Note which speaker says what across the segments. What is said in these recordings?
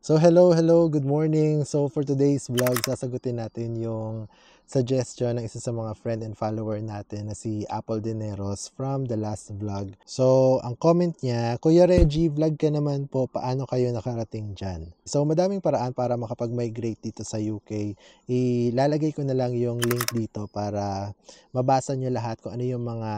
Speaker 1: So hello, good morning. So for today's vlog, sasagutin natin yung suggestion ng isa sa mga friend and follower natin na si Apple Dineros from the last vlog. So ang comment niya, Kuya Reggie, vlog ka naman po, paano kayo nakarating dyan? So madaming paraan para makapag-migrate dito sa UK. Ilalagay ko na lang yung link dito para mabasa nyo lahat kung ano yung mga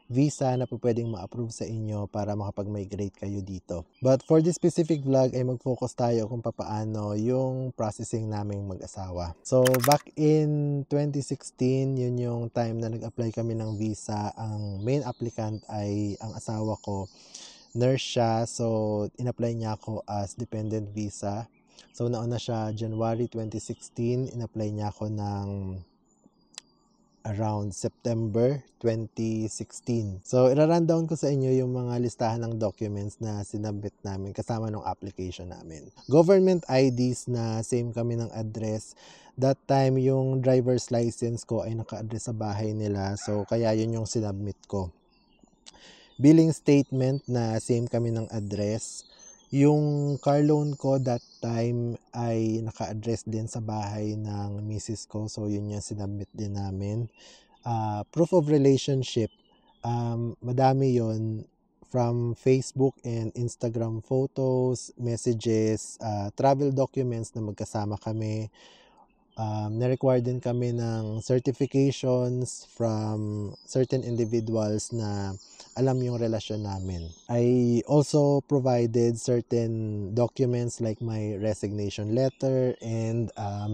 Speaker 1: visa na po pwedeng ma-approve sa inyo para makapag-migrate kayo dito. But for this specific vlog ay mag-focus tayo kung paano yung processing naming mag-asawa. So back in 2016, yun yung time na nag-apply kami ng visa. Ang main applicant ay ang asawa ko. Nurse siya, so in-apply niya ako as dependent visa. So nauna siya January 2016, in-apply niya ako ng around September 2016. So, ira-rundown ko sa inyo yung mga listahan ng documents na sinabit namin kasama ng application namin. Government IDs na same kami ng address. That time, yung driver's license ko ay naka-address sa bahay nila. So, kaya yun yung sinabmit ko. Billing statement na same kami ng address. Yung car loan ko that time ay naka-address din sa bahay ng misis ko. So, yun yung sinabmit din namin. Proof of relationship. Madami yon from Facebook and Instagram photos, messages, travel documents na magkasama kami. Na-require din kami ng certifications from certain individuals na alam yung relasyon namin. I also provided certain documents like my resignation letter and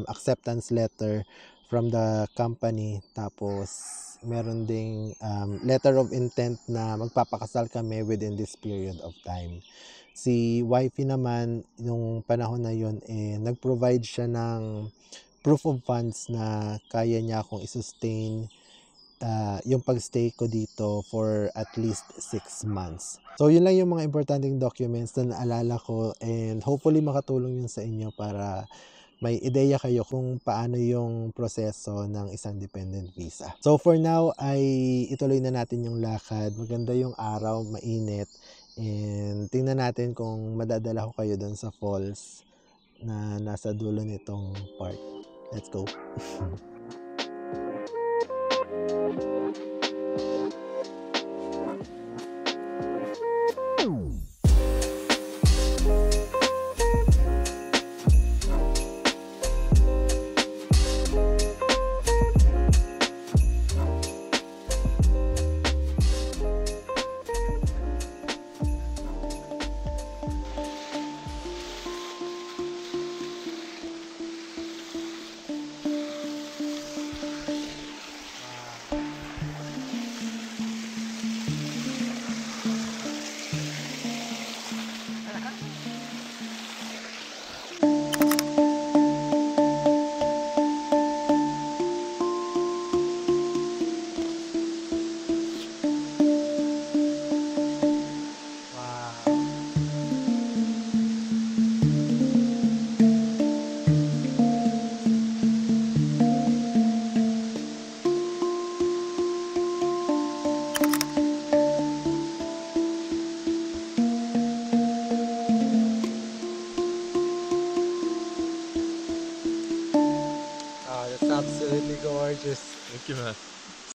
Speaker 1: acceptance letter from the company. Tapos meron ding letter of intent na magpapakasal kami within this period of time. Si wifey naman, yung panahon na yun, nag-provide siya ng proof of funds na kaya niya akong i-sustain yung pagstay ko dito for at least 6 months. So, yun lang yung mga importanteng documents na naalala ko and hopefully makatulong yun sa inyo para may ideya kayo kung paano yung proseso ng isang dependent visa. So, for now, ay ituloy na natin yung lakad. Maganda yung araw, mainit. And tingnan natin kung madadala ko kayo doon sa falls na nasa dulo nitong park. Let's go.